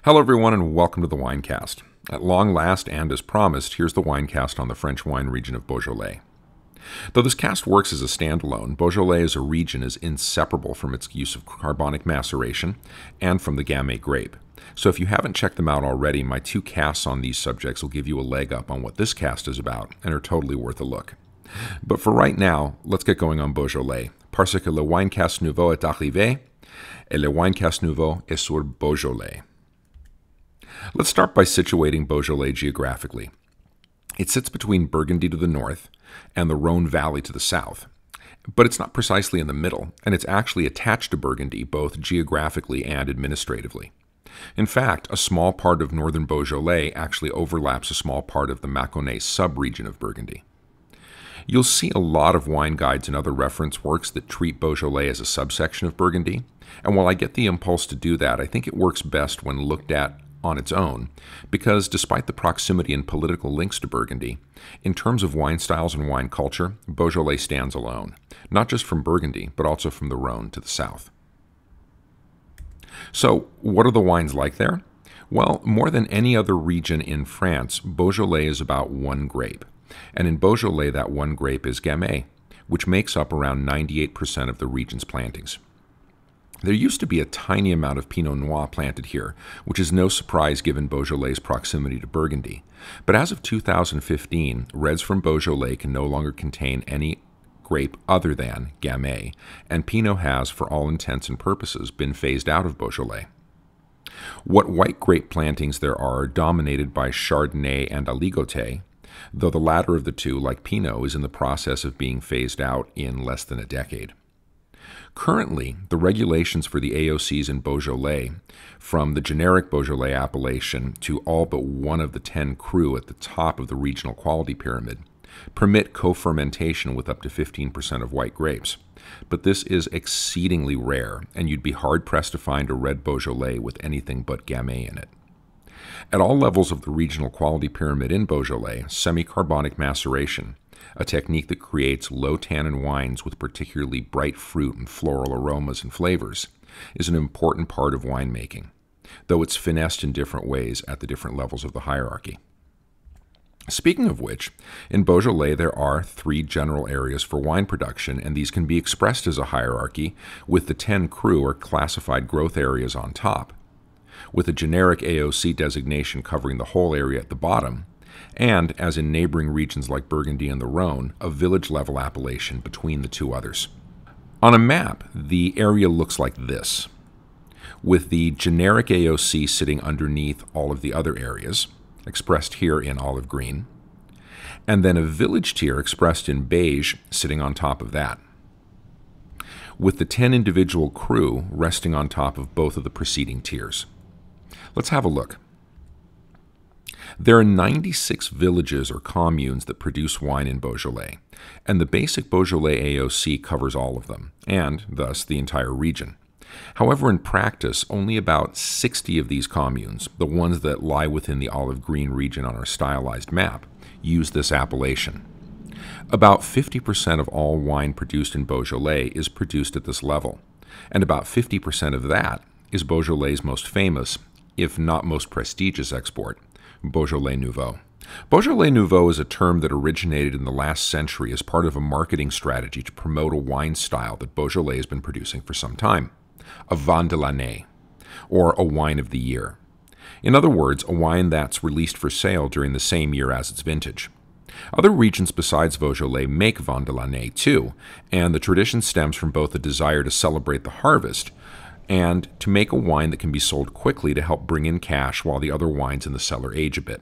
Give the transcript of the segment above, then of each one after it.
Hello everyone and welcome to the Winecast. At long last and as promised, here's the Winecast on the French wine region of Beaujolais. Though this cast works as a standalone, Beaujolais as a region is inseparable from its use of carbonic maceration and from the Gamay grape. So if you haven't checked them out already, my two casts on these subjects will give you a leg up on what this cast is about and are totally worth a look. But for right now, let's get going on Beaujolais, parce que le Winecast Nouveau est arrivé, et le Winecast Nouveau est sur Beaujolais. Let's start by situating Beaujolais geographically. It sits between Burgundy to the north and the Rhone Valley to the south, but it's not precisely in the middle, and it's actually attached to Burgundy both geographically and administratively. In fact, a small part of northern Beaujolais actually overlaps a small part of the Mâconnais sub-region of Burgundy. You'll see a lot of wine guides and other reference works that treat Beaujolais as a subsection of Burgundy, and while I get the impulse to do that, I think it works best when looked at on its own, because despite the proximity and political links to Burgundy, in terms of wine styles and wine culture, Beaujolais stands alone, not just from Burgundy, but also from the Rhone to the south. So, what are the wines like there? Well, more than any other region in France, Beaujolais is about one grape, and in Beaujolais that one grape is Gamay, which makes up around 98% of the region's plantings. There used to be a tiny amount of Pinot Noir planted here, which is no surprise given Beaujolais' proximity to Burgundy. But as of 2015, reds from Beaujolais can no longer contain any grape other than Gamay, and Pinot has, for all intents and purposes, been phased out of Beaujolais. What white grape plantings there are dominated by Chardonnay and Aligoté, though the latter of the two, like Pinot, is in the process of being phased out in less than a decade. Currently, the regulations for the AOCs in Beaujolais, from the generic Beaujolais appellation to all but one of the 10 crus at the top of the regional quality pyramid, permit co-fermentation with up to 15% of white grapes. But this is exceedingly rare, and you'd be hard-pressed to find a red Beaujolais with anything but Gamay in it. At all levels of the regional quality pyramid in Beaujolais, semi-carbonic maceration, a technique that creates low tannin wines with particularly bright fruit and floral aromas and flavors, is an important part of winemaking, though it's finessed in different ways at the different levels of the hierarchy. Speaking of which, in Beaujolais there are 3 general areas for wine production, and these can be expressed as a hierarchy, with the 10 crus or classified growth areas on top, with a generic AOC designation covering the whole area at the bottom, and, as in neighboring regions like Burgundy and the Rhone, a village-level appellation between the two others. On a map, the area looks like this, with the generic AOC sitting underneath all of the other areas, expressed here in olive green, and then a village tier expressed in beige sitting on top of that, with the 10 individual crus resting on top of both of the preceding tiers. Let's have a look. There are 96 villages or communes that produce wine in Beaujolais, and the basic Beaujolais AOC covers all of them, and thus the entire region. However, in practice, only about 60 of these communes, the ones that lie within the olive green region on our stylized map, use this appellation. About 50% of all wine produced in Beaujolais is produced at this level, and about 50% of that is Beaujolais' most famous, if not most prestigious export, Beaujolais Nouveau. Beaujolais Nouveau is a term that originated in the last century as part of a marketing strategy to promote a wine style that Beaujolais has been producing for some time, a vin de l'année, or a wine of the year. In other words, a wine that's released for sale during the same year as its vintage. Other regions besides Beaujolais make vin de l'année too, and the tradition stems from both a desire to celebrate the harvest and to make a wine that can be sold quickly to help bring in cash while the other wines in the cellar age a bit.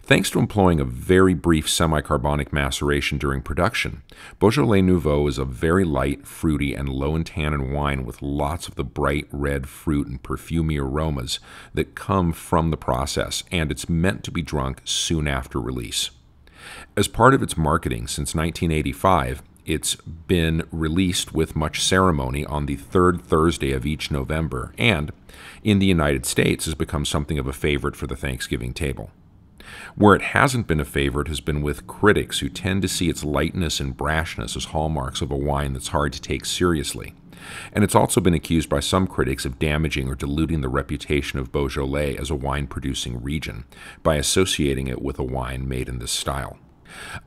Thanks to employing a very brief semi-carbonic maceration during production, Beaujolais Nouveau is a very light, fruity, and low in tannin wine with lots of the bright red fruit and perfumey aromas that come from the process, and it's meant to be drunk soon after release. As part of its marketing since 1985, it's been released with much ceremony on the 3rd Thursday of each November, and, in the United States, has become something of a favorite for the Thanksgiving table. Where it hasn't been a favorite has been with critics who tend to see its lightness and brashness as hallmarks of a wine that's hard to take seriously, And it's also been accused by some critics of damaging or diluting the reputation of Beaujolais as a wine-producing region by associating it with a wine made in this style.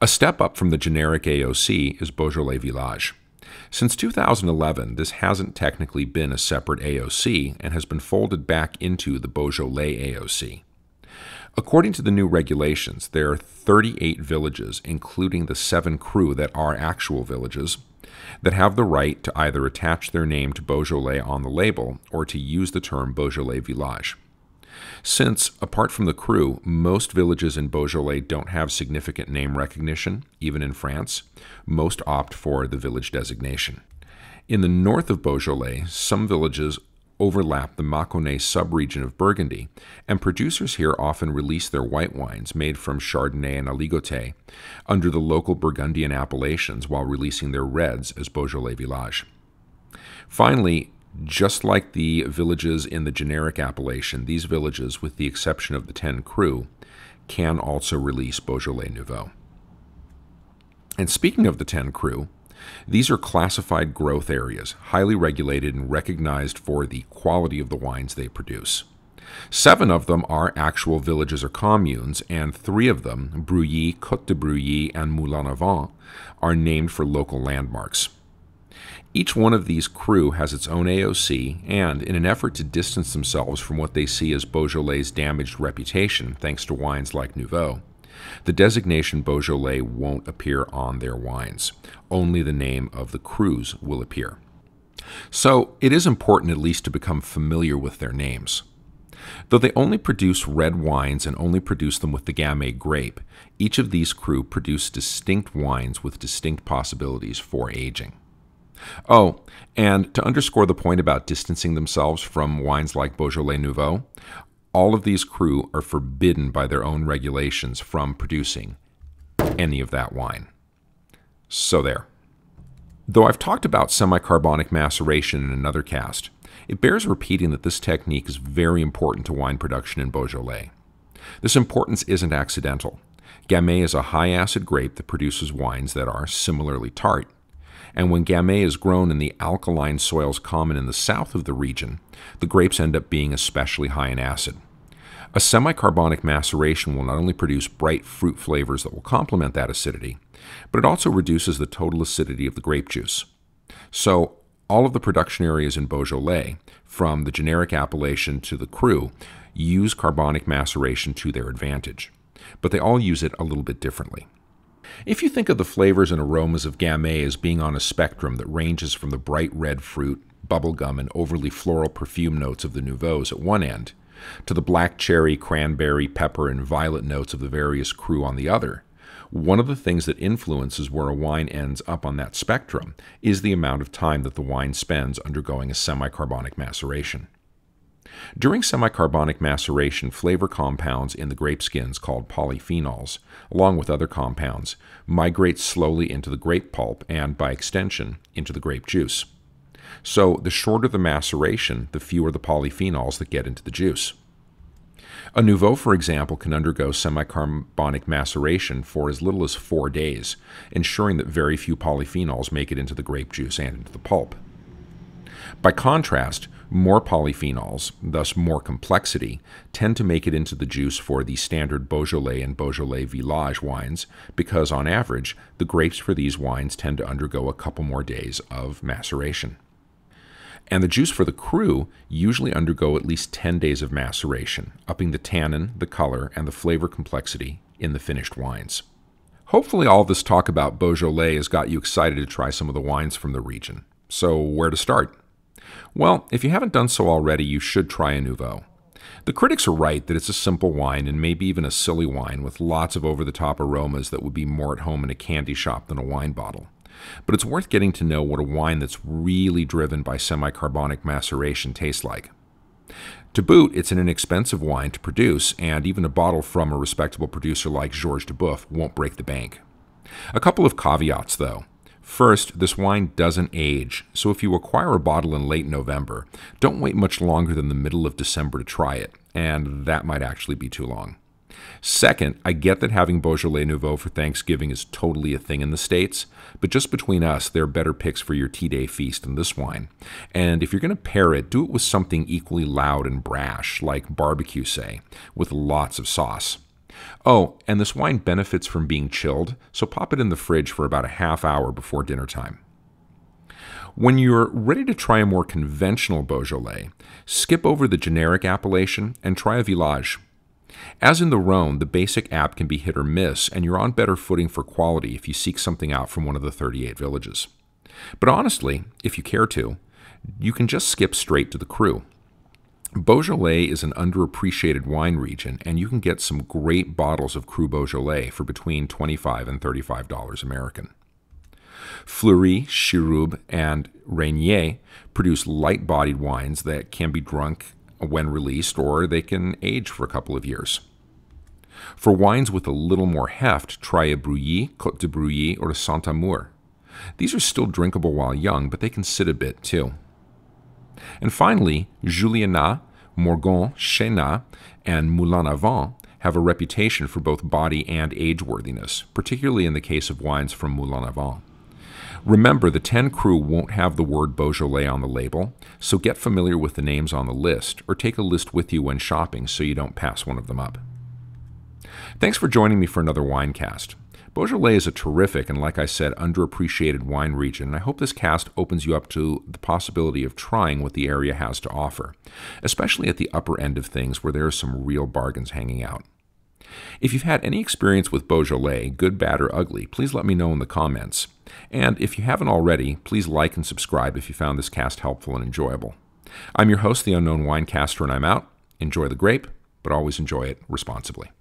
A step up from the generic AOC is Beaujolais Village. Since 2011, this hasn't technically been a separate AOC and has been folded back into the Beaujolais AOC. According to the new regulations, there are 38 villages, including the 7 crus that are actual villages, that have the right to either attach their name to Beaujolais on the label or to use the term Beaujolais Village. Since, apart from the cru, most villages in Beaujolais don't have significant name recognition, even in France, most opt for the village designation. In the north of Beaujolais, some villages overlap the Mâconnais subregion of Burgundy, and producers here often release their white wines made from Chardonnay and Aligoté under the local Burgundian appellations while releasing their reds as Beaujolais Village. Finally, just like the villages in the generic appellation, these villages, with the exception of the 10 cru, can also release Beaujolais Nouveau. And speaking of the 10 cru, these are classified growth areas, highly regulated and recognized for the quality of the wines they produce. 7 of them are actual villages or communes, and 3 of them, Brouilly, Côte de Brouilly, and Moulin-a-vent, are named for local landmarks. Each one of these cru has its own AOC, and in an effort to distance themselves from what they see as Beaujolais' damaged reputation, thanks to wines like Nouveau, the designation Beaujolais won't appear on their wines. Only the name of the crus will appear. So it is important at least to become familiar with their names. Though they only produce red wines and only produce them with the Gamay grape, each of these cru produce distinct wines with distinct possibilities for aging. Oh, and to underscore the point about distancing themselves from wines like Beaujolais Nouveau, all of these cru are forbidden by their own regulations from producing any of that wine. So there. Though I've talked about semi-carbonic maceration in another cast, it bears repeating that this technique is very important to wine production in Beaujolais. This importance isn't accidental. Gamay is a high-acid grape that produces wines that are similarly tart. And when Gamay is grown in the alkaline soils common in the south of the region, the grapes end up being especially high in acid. A semi-carbonic maceration will not only produce bright fruit flavors that will complement that acidity, but it also reduces the total acidity of the grape juice. So, all of the production areas in Beaujolais, from the generic appellation to the cru, use carbonic maceration to their advantage, but they all use it a little bit differently. If you think of the flavors and aromas of Gamay as being on a spectrum that ranges from the bright red fruit, bubblegum, and overly floral perfume notes of the Nouveaux at one end, to the black cherry, cranberry, pepper, and violet notes of the various cru on the other, one of the things that influences where a wine ends up on that spectrum is the amount of time that the wine spends undergoing a semi-carbonic maceration. During semi-carbonic maceration, flavor compounds in the grape skins called polyphenols, along with other compounds, migrate slowly into the grape pulp and, by extension, into the grape juice. So the shorter the maceration, the fewer the polyphenols that get into the juice. A Nouveau, for example, can undergo semi-carbonic maceration for as little as 4 days, ensuring that very few polyphenols make it into the grape juice and into the pulp. By contrast, more polyphenols, thus more complexity, tend to make it into the juice for the standard Beaujolais and Beaujolais Village wines because, on average, the grapes for these wines tend to undergo a couple more days of maceration. And the juice for the cru usually undergo at least 10 days of maceration, upping the tannin, the color, and the flavor complexity in the finished wines. Hopefully all this talk about Beaujolais has got you excited to try some of the wines from the region. So where to start? Well, if you haven't done so already, you should try a Nouveau. The critics are right that it's a simple wine and maybe even a silly wine with lots of over-the-top aromas that would be more at home in a candy shop than a wine bottle. But it's worth getting to know what a wine that's really driven by semi-carbonic maceration tastes like. To boot, it's an inexpensive wine to produce, and even a bottle from a respectable producer like Georges Duboeuf won't break the bank. A couple of caveats, though. First, this wine doesn't age, so if you acquire a bottle in late November, don't wait much longer than the middle of December to try it, and that might actually be too long. Second, I get that having Beaujolais Nouveau for Thanksgiving is totally a thing in the States, but just between us, there are better picks for your tea-day feast than this wine. And if you're going to pair it, do it with something equally loud and brash, like barbecue, say, with lots of sauce. Oh, and this wine benefits from being chilled, so pop it in the fridge for about a half hour before dinner time. When you're ready to try a more conventional Beaujolais, skip over the generic appellation and try a village. As in the Rhone, the basic app can be hit or miss, and you're on better footing for quality if you seek something out from one of the 38 villages. But honestly, if you care to, you can just skip straight to the cru. Beaujolais is an underappreciated wine region, and you can get some great bottles of Cru Beaujolais for between $25 and $35 American. Fleury, Chiroub, and Régnier produce light-bodied wines that can be drunk when released, or they can age for a couple of years. For wines with a little more heft, try a Brouilly, Côte de Brouilly, or a Saint-Amour. These are still drinkable while young, but they can sit a bit too. And finally, Juliana, Morgon, Chénat, and Moulin-a-vent have a reputation for both body and age-worthiness, particularly in the case of wines from Moulin-a-vent. Remember, the 10 Cru won't have the word Beaujolais on the label, so get familiar with the names on the list, or take a list with you when shopping so you don't pass one of them up. Thanks for joining me for another Winecast. Beaujolais is a terrific and, like I said, underappreciated wine region, and I hope this cast opens you up to the possibility of trying what the area has to offer, especially at the upper end of things where there are some real bargains hanging out. If you've had any experience with Beaujolais, good, bad, or ugly, please let me know in the comments. And if you haven't already, please like and subscribe if you found this cast helpful and enjoyable. I'm your host, the Unknown Winecaster, and I'm out. Enjoy the grape, but always enjoy it responsibly.